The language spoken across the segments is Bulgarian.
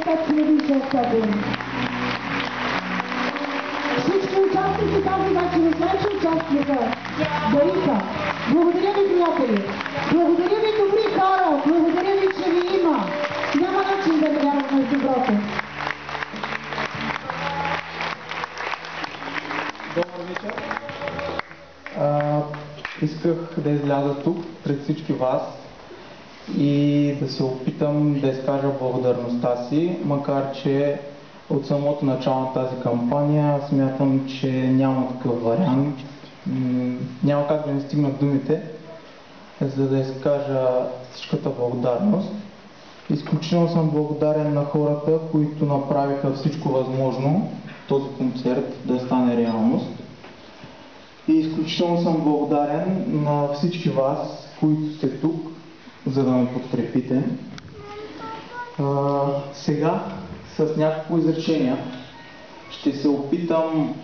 5600. Всички участници тази вечер, освен че участника дариха. Благодаря ви, приятели. Благодаря ви, добри хора. Благодаря ви, че ви има. Няма начин да не вярваме в доброто. Добър вечер. Исках да изляза тук пред всички вас и да се опитам да изкажа благодарността си, макар че от самото начало на тази кампания смятам, че няма такъв вариант. Няма как да не стигнат думите, за да изкажа всичката благодарност. Изключително съм благодарен на хората, които направиха всичко възможно този концерт да стане реалност. И изключително съм благодарен на всички вас, които сте тук, за да ме подкрепите. Сега с няколко изречения ще се опитам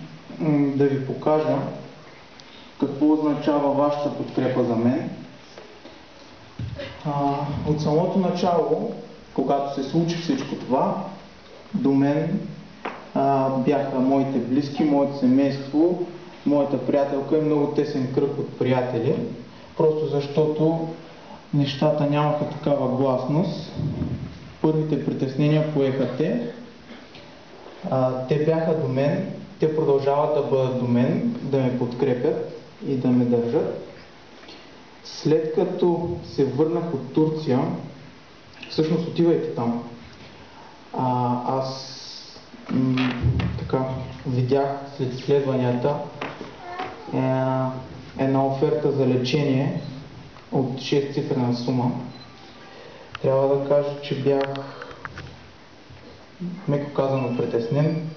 да ви покажа какво означава вашата подкрепа за мен. От самото начало, когато се случи всичко това, до мен бяха моите близки, моето семейство, моята приятелка и много тесен кръг от приятели, просто защото нещата нямаха такава гласност. Първите притеснения поеха те. Те бяха до мен, те продължават да бъдат до мен, да ме подкрепят и да ме държат. След като се върнах от Турция, всъщност отивайки там, аз видях след изследванията една оферта за лечение от 6-цифрена сума. Трябва да кажа, че бях, меко казано, притеснен,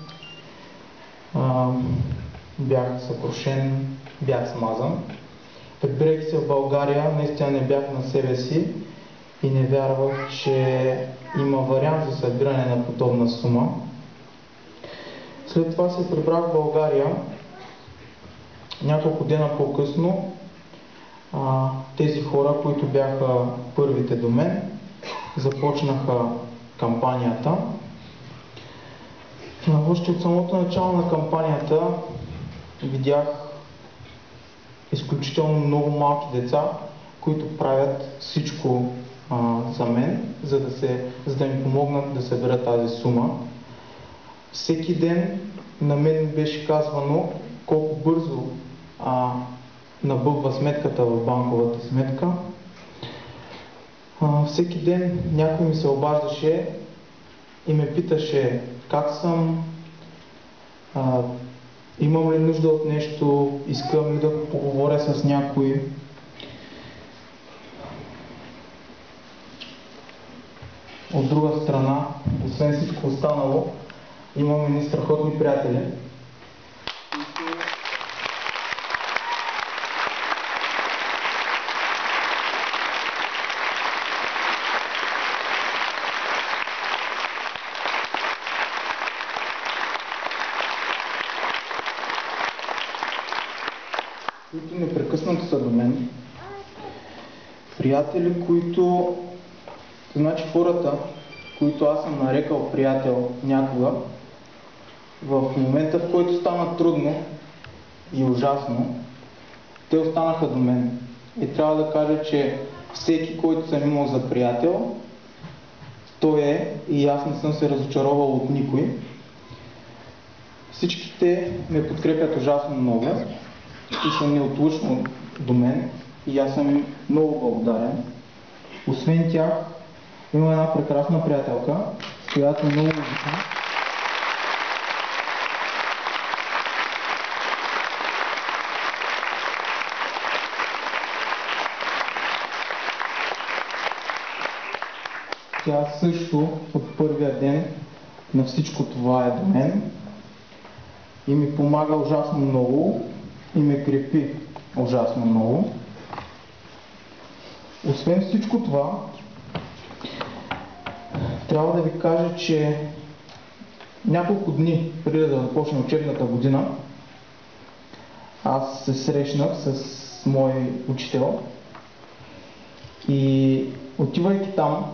бях съкрушен, бях смазан. Прибирайки се в България, наистина не бях на себе си и не вярвах, че има вариант за събиране на подобна сума. След това се прибрах в България. Няколко дена по-късно тези хора, които бяха първите до мен, започнаха кампанията. Още от самото начало на кампанията видях изключително много малки деца, които правят всичко за мен, за да ми помогнат да събера тази сума. Всеки ден на мен ми беше казвано колко бързо набъбва сметката в банковата сметка. Всеки ден някой ми се обаждаше и ме питаше как съм, имам ли нужда от нещо, искам ли да поговоря с някой. От друга страна, освен всичко останало, имам едни страхотни приятели, които непрекъснато са до мен. Приятели, които, значи хората, които аз съм нарекал приятел някога, в момента, в който стана трудно и ужасно, те останаха до мен. И трябва да кажа, че всеки, който съм имал за приятел, той е и аз не съм се разочаровал от никой. Всичките ме подкрепят ужасно много и са неотлучно до мен и аз съм им много благодарен. Освен тях, има една прекрасна приятелка, която много обичам. Тя също от първия ден на всичко това е до мен и ми помага ужасно много и ме крепи ужасно много. Освен всичко това, трябва да ви кажа, че няколко дни преди да започне учебната година, аз се срещнах с мой учител и отивайки там,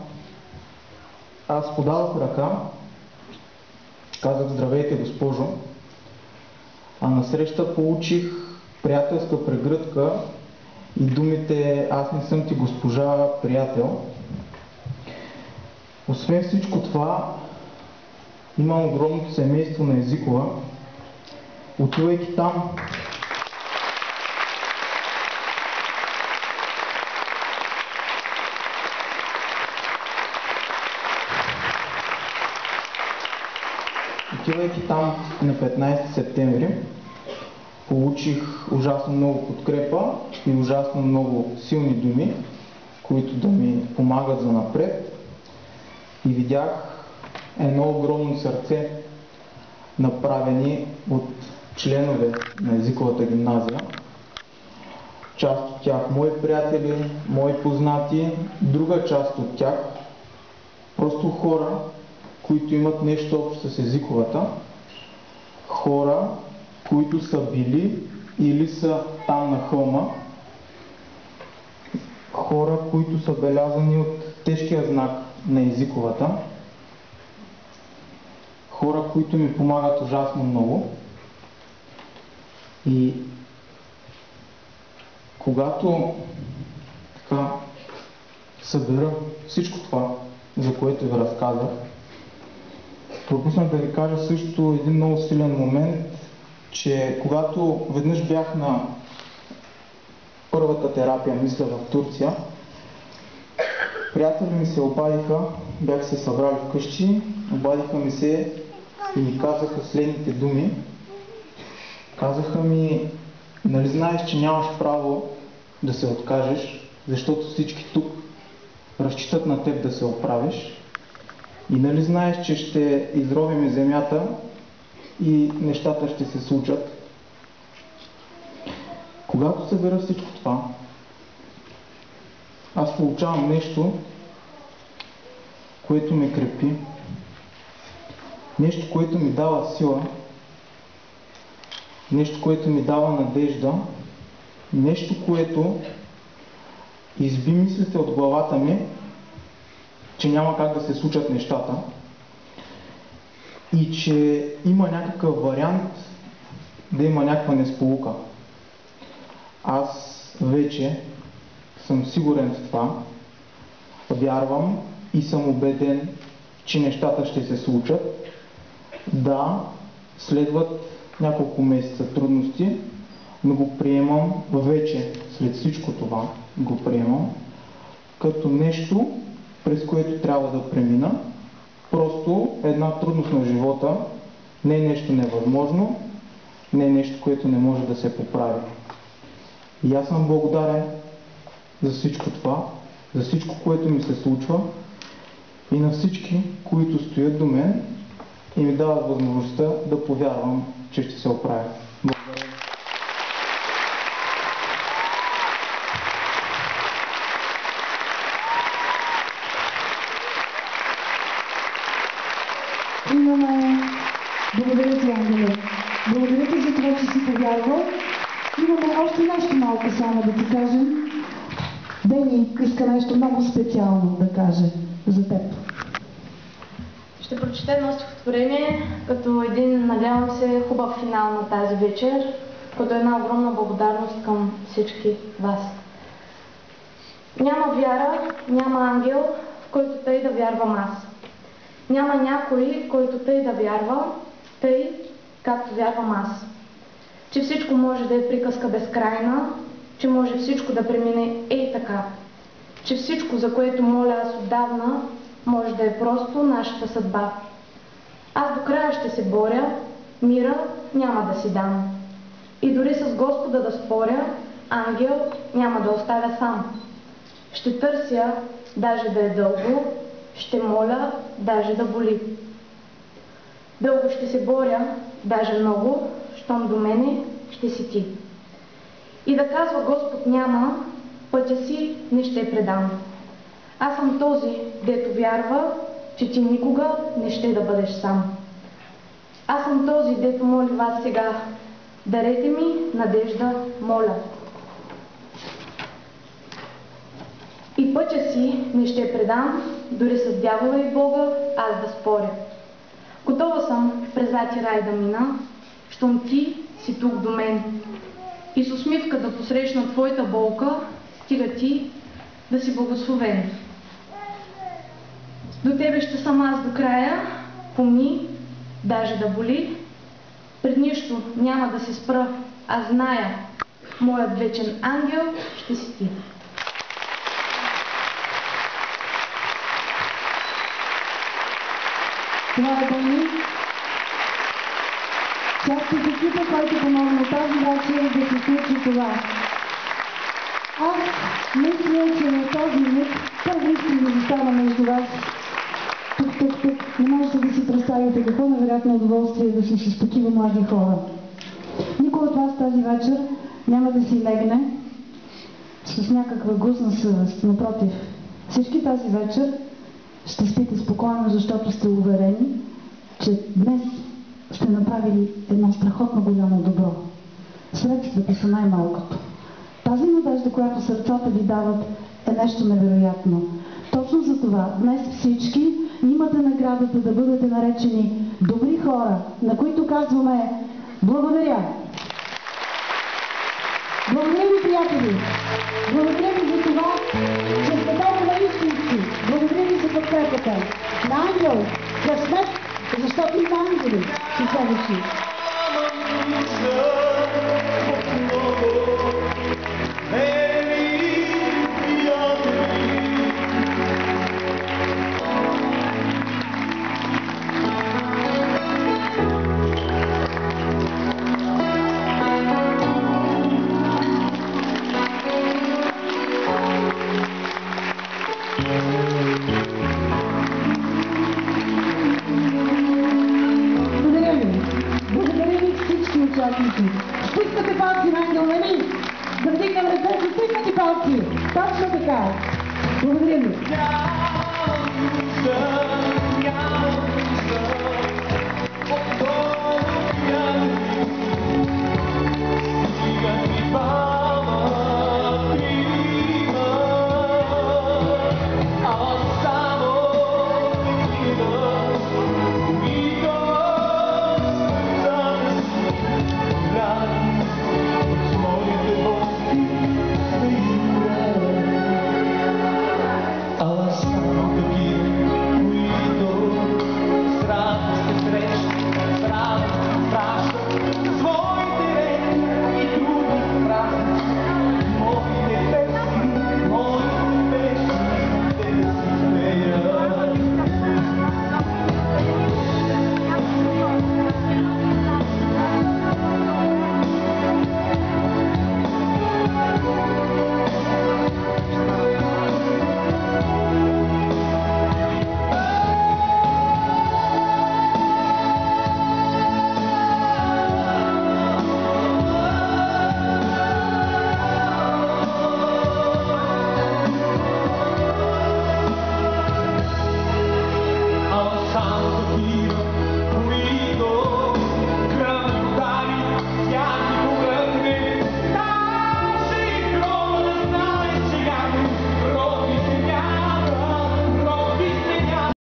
аз подавах ръка, казах здравейте, госпожо, а насреща получих приятелска прегръдка и думите аз не съм ти госпожа, приятел. Освен всичко това, имам огромното семейство на Езикова. Отивайки там, на 15 септември, получих ужасно много подкрепа и ужасно много силни думи, които да ми помагат за напред. И видях едно огромно сърце, направени от членове на Езиковата гимназия. Част от тях мои приятели, мои познати, друга част от тях просто хора, които имат нещо общо с Езиковата, хора, които са били или са там на хълма, хора, които са белязани от тежкия знак на Езиковата, хора, които ми помагат ужасно много. И когато така събера всичко това, за което ви разказах, пропуснах да ви кажа също един много силен момент, че когато веднъж бях на първата терапия, мисля, в Турция, приятели ми се обадиха, бях се събрали вкъщи, обадиха ми се и ми казаха следните думи. Казаха ми, нали знаеш, че нямаш право да се откажеш, защото всички тук разчитат на теб да се оправиш. И нали знаеш, че ще изровим земята и нещата ще се случат. Когато събера всичко това, аз получавам нещо, което ме крепи, нещо, което ми дава сила, нещо, което ми дава надежда, нещо, което изби мислите от главата ми, че няма как да се случат нещата и че има някакъв вариант да има някаква несполука. Аз вече съм сигурен в това, вярвам и съм убеден, че нещата ще се случат. Да, следват няколко месеца трудности, но го приемам вече, след всичко това, го приемам като нещо, през което трябва да премина. Просто една трудност на живота, не е нещо невъзможно, не е нещо, което не може да се поправи. И аз съм благодарен за всичко това, за всичко, което ми се случва и на всички, които стоят до мен и ми дават възможността да повярвам, че ще се оправя. Благодаря. Благодаря ти, Ангеле. Благодаря ти за това, че си повярвал. Имаме още нещо малко само да ти кажем. Дени иска нещо много специално да каже за теб. Ще прочета едно стихотворение като един, надявам се, хубав финал на тази вечер, като една огромна благодарност към всички вас. Няма вяра, няма ангел, в който тъй да вярвам аз. Няма някой, който тъй да вярва, тъй, както вярвам аз. Че всичко може да е приказка безкрайна, че може всичко да премине ей така. Че всичко, за което моля аз отдавна, може да е просто нашата съдба. Аз до края ще се боря, мира няма да си дам. И дори с Господа да споря, ангел няма да оставя сам. Ще търся, даже да е дълго, ще моля, даже да боли. Дълго ще се боря, даже много, щом до мене ще си ти. И да казва Господ няма, пътя си не ще предам. Аз съм този, дето вярва, че ти никога не ще да бъдеш сам. Аз съм този, дето моли вас сега, дарете ми надежда, моля. И пътя си не ще предам, дори с дявола и Бога, аз да споря. Готова съм през злати рай да мина, щом ти си тук до мен. И с усмивка да посрещна твоята болка, стига ти да си благословен. До тебе ще съм аз до края, помни, даже да боли. Пред нищо няма да се спра, аз зная, моят вечен ангел ще си ти. Това е Бони. Част от екипа, който помогна тази вечер да се случи това. Аз мисля, че на този миг първо искам да застана между вас. Тук. Не можете да си представите какво невероятно удоволствие да си с такива млади хора. Никой от вас тази вечер няма да си легне с някаква гузна съвест. Напротив, всички тази вечер ще спите спокойно, защото сте уверени, че днес сте направили едно страхотно голямо добро. Средствата са най-малкото. Тази надежда, която сърцата ви дават, е нещо невероятно. Точно за това днес всички имате наградата да бъдете наречени добри хора, на които казваме благодаря. Благодаря ви, приятели! Благодаря ви за това, че сте толкова истински. Благодаря ви за подкрепата. На ангел, късмет, защото има ангели със себе си. Стискате палци на ангел, нали? Да вдигнем ръцете, стискате палци. Точно така. Благодаря ви.